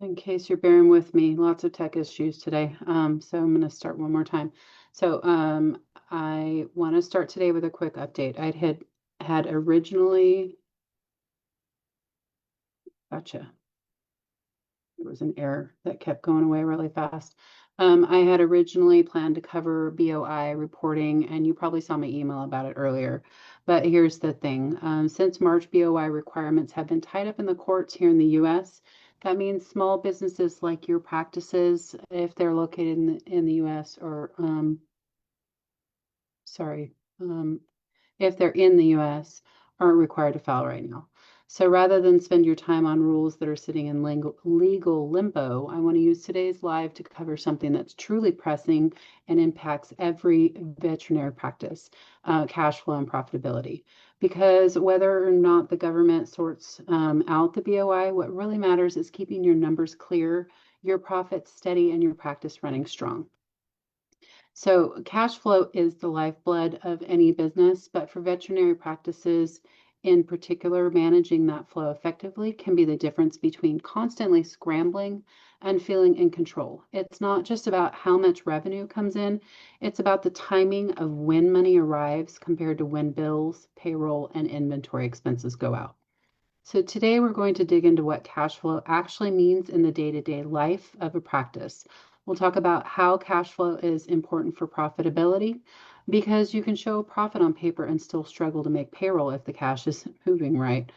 In case you're bearing with me, lots of tech issues today. So I'm going to start one more time. So I want to start today with a quick update. I had originally, gotcha. There was an error that kept going away really fast. I had originally planned to cover BOI reporting, and you probably saw my email about it earlier. But here's the thing. Since March, BOI requirements have been tied up in the courts here in the US. That means small businesses like your practices, if they're located in the US, or sorry, if they're in the US, aren't required to file right now. So rather than spend your time on rules that are sitting in legal limbo, I want to use today's live to cover something that's truly pressing and impacts every veterinary practice, cash flow and profitability. Because whether or not the government sorts out the BOI, what really matters is keeping your numbers clear, your profits steady, and your practice running strong. So cash flow is the lifeblood of any business, but for veterinary practices in particular, managing that flow effectively can be the difference between constantly scrambling and feeling in control. It's not just about how much revenue comes in, it's about the timing of when money arrives compared to when bills, payroll, and inventory expenses go out. So today we're going to dig into what cash flow actually means in the day-to-day life of a practice. We'll talk about how cash flow is important for profitability because you can show a profit on paper and still struggle to make payroll if the cash isn't moving right.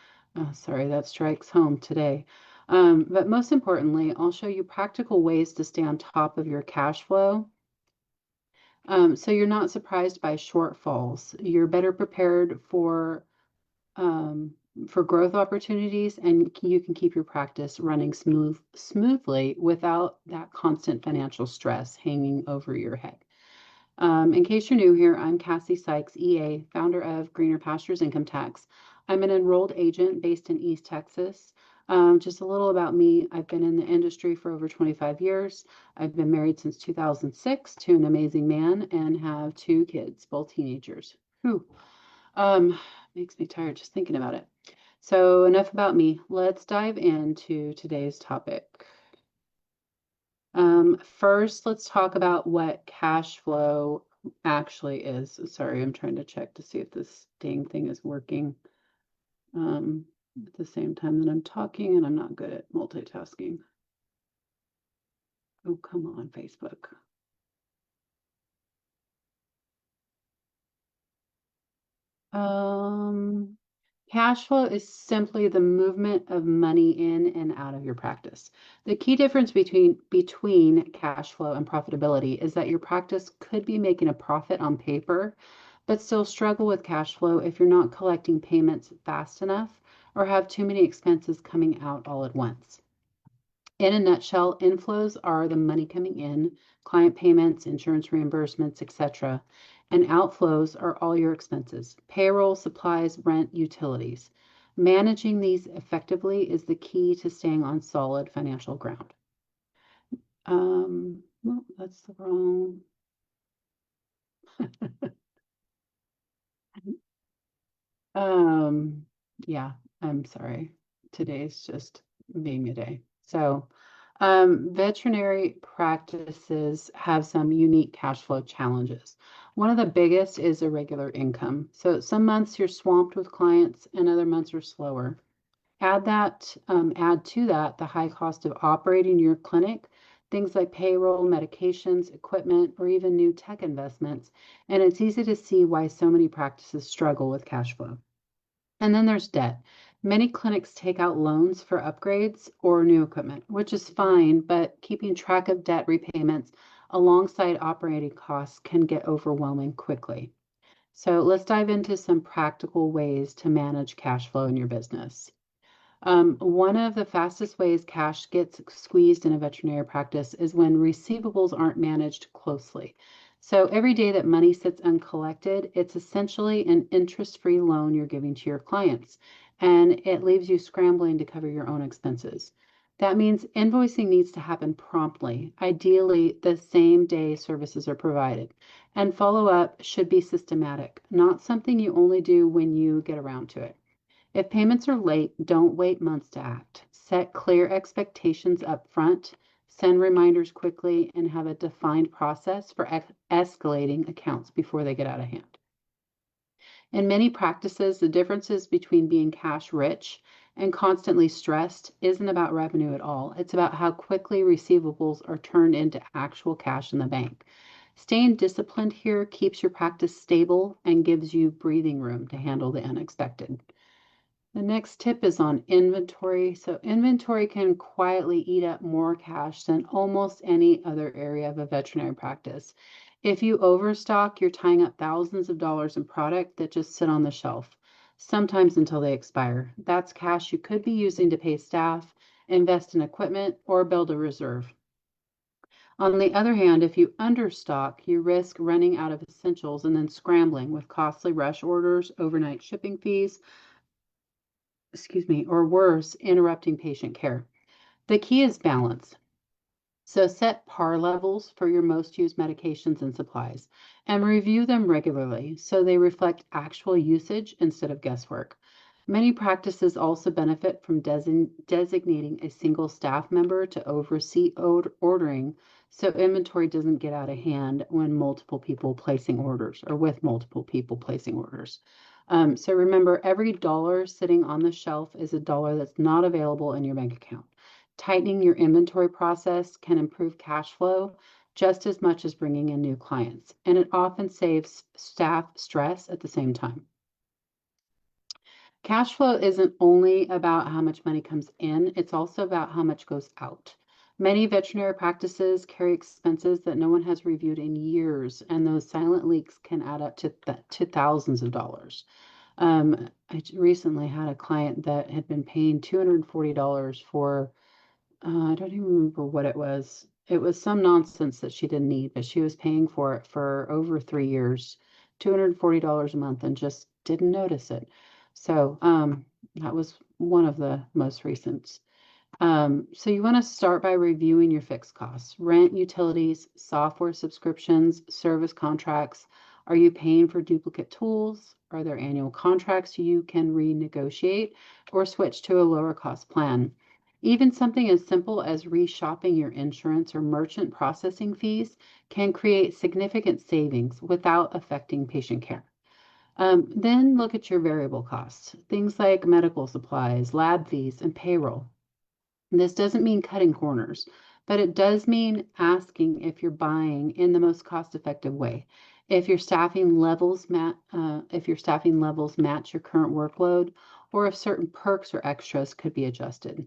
Sorry, that strikes home today. But most importantly, I'll show you practical ways to stay on top of your cash flow so you're not surprised by shortfalls. You're better prepared for growth opportunities, and you can keep your practice running smoothly without that constant financial stress hanging over your head. In case you're new here, I'm Cassie Sykes, EA, founder of Greener Pastures Income Tax. I'm an enrolled agent based in East Texas. Just a little about me. I've been in the industry for over 25 years. I've been married since 2006 to an amazing man and have 2 kids, both teenagers. Whew. Makes me tired just thinking about it. So enough about me. Let's dive into today's topic. First, let's talk about what cash flow actually is. Sorry, I'm trying to check to see if this dang thing is working at the same time that I'm talking, and I'm not good at multitasking. Oh, come on, Facebook. Cash flow is simply the movement of money in and out of your practice. The key difference between cash flow and profitability is that your practice could be making a profit on paper, but still struggle with cash flow if you're not collecting payments fast enough or have too many expenses coming out all at once. In a nutshell, inflows are the money coming in, client payments, insurance reimbursements, etc. And outflows are all your expenses, payroll, supplies, rent, utilities. Managing these effectively is the key to staying on solid financial ground. Well, that's the wrong. Yeah, I'm sorry. Today's just being a day. So, veterinary practices have some unique cash flow challenges. One of the biggest is irregular income. So some months you're swamped with clients and other months are slower. Add to that the high cost of operating your clinic, things like payroll, medications, equipment, or even new tech investments, and it's easy to see why so many practices struggle with cash flow. And then there's debt. Many clinics take out loans for upgrades or new equipment, which is fine, but keeping track of debt repayments alongside operating costs can get overwhelming quickly. So let's dive into some practical ways to manage cash flow in your business. One of the fastest ways cash gets squeezed in a veterinary practice is when receivables aren't managed closely. So every day that money sits uncollected, it's essentially an interest-free loan you're giving to your clients, and it leaves you scrambling to cover your own expenses. That means invoicing needs to happen promptly, ideally the same day services are provided, and follow-up should be systematic, not something you only do when you get around to it. If payments are late, don't wait months to act. Set clear expectations up front, send reminders quickly, and have a defined process for escalating accounts before they get out of hand. In many practices, the differences between being cash rich and constantly stressed isn't about revenue at all. It's about how quickly receivables are turned into actual cash in the bank. Staying disciplined here keeps your practice stable and gives you breathing room to handle the unexpected. The next tip is on inventory. So inventory can quietly eat up more cash than almost any other area of a veterinary practice. If you overstock, you're tying up thousands of dollars in product that just sit on the shelf, sometimes until they expire. That's cash you could be using to pay staff, invest in equipment, or build a reserve. On the other hand, if you understock, you risk running out of essentials and then scrambling with costly rush orders, overnight shipping fees, or worse, interrupting patient care. The key is balance. So set par levels for your most used medications and supplies and review them regularly so they reflect actual usage instead of guesswork. Many practices also benefit from designating a single staff member to oversee ordering so inventory doesn't get out of hand when multiple people placing orders or with multiple people placing orders. So remember, every dollar sitting on the shelf is a dollar that's not available in your bank account. Tightening your inventory process can improve cash flow just as much as bringing in new clients, and it often saves staff stress at the same time. Cash flow isn't only about how much money comes in, it's also about how much goes out. Many veterinary practices carry expenses that no one has reviewed in years, and those silent leaks can add up to thousands of dollars. I recently had a client that had been paying $240 for I don't even remember what it was. It was some nonsense that she didn't need, but she was paying for it for over 3 years, $240 a month, and just didn't notice it. So that was one of the most recent. So you want to start by reviewing your fixed costs, rent, utilities, software subscriptions, service contracts. Are you paying for duplicate tools? Are there annual contracts you can renegotiate or switch to a lower cost plan? Even something as simple as reshopping your insurance or merchant processing fees can create significant savings without affecting patient care. Then look at your variable costs, things like medical supplies, lab fees, and payroll. This doesn't mean cutting corners, but it does mean asking if you're buying in the most cost-effective way. If your staffing levels match your current workload, or if certain perks or extras could be adjusted.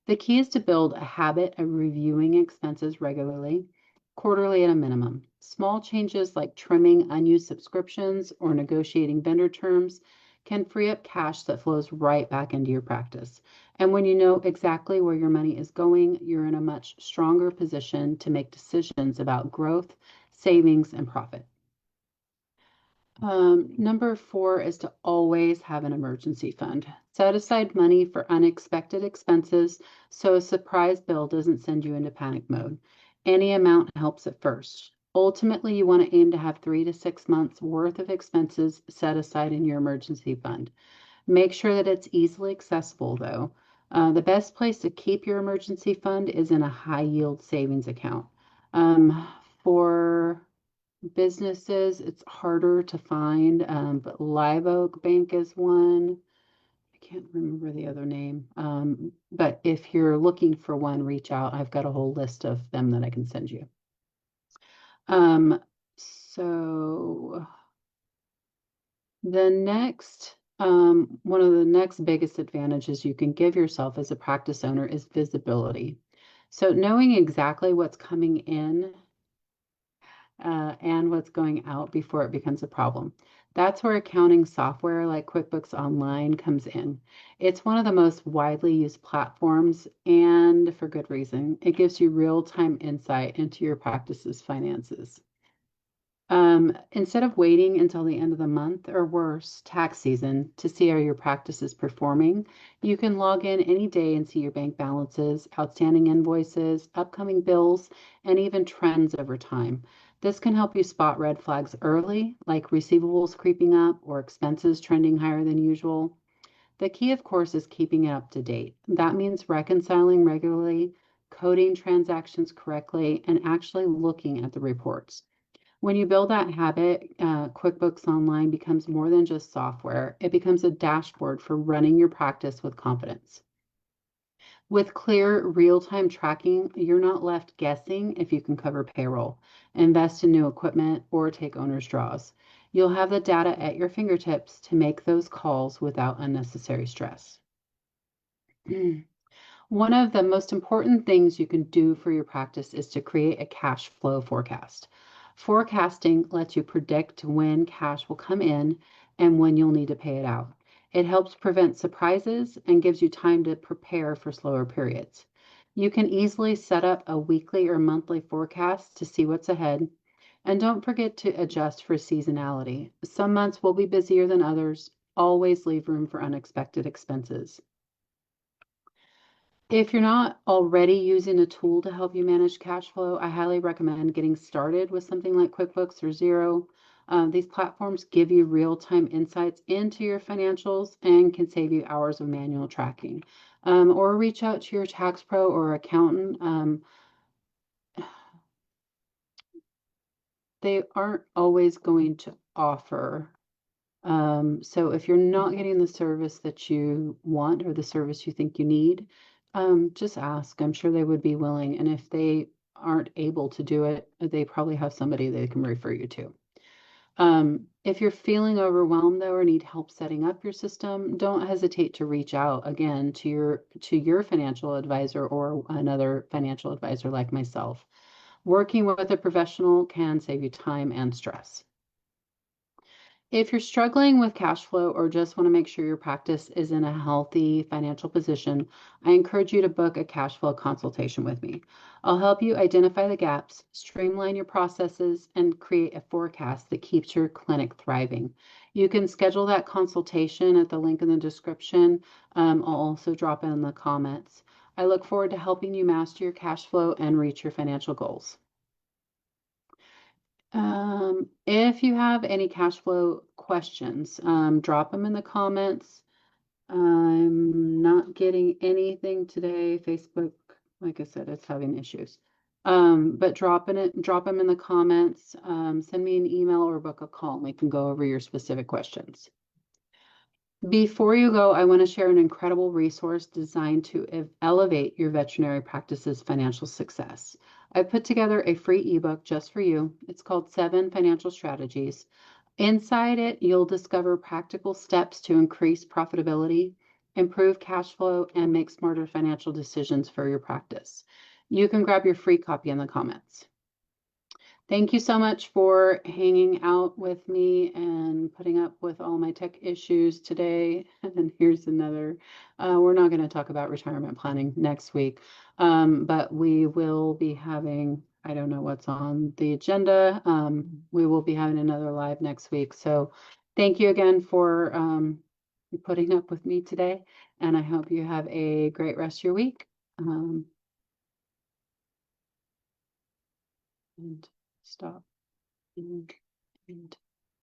The key is to build a habit of reviewing expenses regularly, quarterly at a minimum. Small changes like trimming unused subscriptions or negotiating vendor terms can free up cash that flows right back into your practice. And when you know exactly where your money is going, you're in a much stronger position to make decisions about growth, savings, and profit. Number 4 is to always have an emergency fund. Set aside money for unexpected expenses so a surprise bill doesn't send you into panic mode. Any amount helps at first. Ultimately, you want to aim to have 3 to 6 months worth of expenses set aside in your emergency fund. Make sure that it's easily accessible, though. The best place to keep your emergency fund is in a high yield savings account. For businesses, it's harder to find, but Live Oak Bank is one. I can't remember the other name. But if you're looking for one, reach out. I've got a whole list of them that I can send you. So the next, one of the next biggest advantages you can give yourself as a practice owner is visibility. So knowing exactly what's coming in and what's going out before it becomes a problem. That's where accounting software like QuickBooks Online comes in. It's one of the most widely used platforms, and for good reason. It gives you real-time insight into your practice's finances. Instead of waiting until the end of the month or worse, tax season, to see how your practice is performing, you can log in any day and see your bank balances, outstanding invoices, upcoming bills, and even trends over time. This can help you spot red flags early, like receivables creeping up or expenses trending higher than usual. The key, of course, is keeping it up to date. That means reconciling regularly, coding transactions correctly, and actually looking at the reports. When you build that habit, QuickBooks Online becomes more than just software. It becomes a dashboard for running your practice with confidence. With clear real-time tracking, you're not left guessing if you can cover payroll, invest in new equipment, or take owner's draws. You'll have the data at your fingertips to make those calls without unnecessary stress. One of the most important things you can do for your practice is to create a cash flow forecast. Forecasting lets you predict when cash will come in and when you'll need to pay it out. It helps prevent surprises and gives you time to prepare for slower periods. You can easily set up a weekly or monthly forecast to see what's ahead. And don't forget to adjust for seasonality. Some months will be busier than others. Always leave room for unexpected expenses. If you're not already using a tool to help you manage cash flow, I highly recommend getting started with something like QuickBooks or Xero. These platforms give you real-time insights into your financials and can save you hours of manual tracking. Or reach out to your tax pro or accountant. They aren't always going to offer. So if you're not getting the service that you want or the service you think you need, just ask. I'm sure they would be willing. And if they aren't able to do it, they probably have somebody they can refer you to. If you're feeling overwhelmed though or need help setting up your system, don't hesitate to reach out again to your financial advisor or another financial advisor like myself. Working with a professional can save you time and stress. If you're struggling with cash flow or just want to make sure your practice is in a healthy financial position, I encourage you to book a cash flow consultation with me. I'll help you identify the gaps, streamline your processes, and create a forecast that keeps your clinic thriving. You can schedule that consultation at the link in the description. I'll also drop it in the comments. I look forward to helping you master your cash flow and reach your financial goals. If you have any cash flow questions, drop them in the comments. I'm not getting anything today. Facebook, like I said, it's having issues. But drop them in the comments. Send me an email or book a call and we can go over your specific questions. Before you go, I want to share an incredible resource designed to elevate your veterinary practice's financial success. I put together a free ebook just for you. It's called 7 Financial Strategies. Inside it, you'll discover practical steps to increase profitability, improve cash flow, and make smarter financial decisions for your practice. You can grab your free copy in the comments. Thank you so much for hanging out with me and putting up with all my tech issues today. And here's another. We're not going to talk about retirement planning next week, but we will be having, I don't know what's on the agenda. We will be having another live next week. So thank you again for putting up with me today. And I hope you have a great rest of your week. And stop. And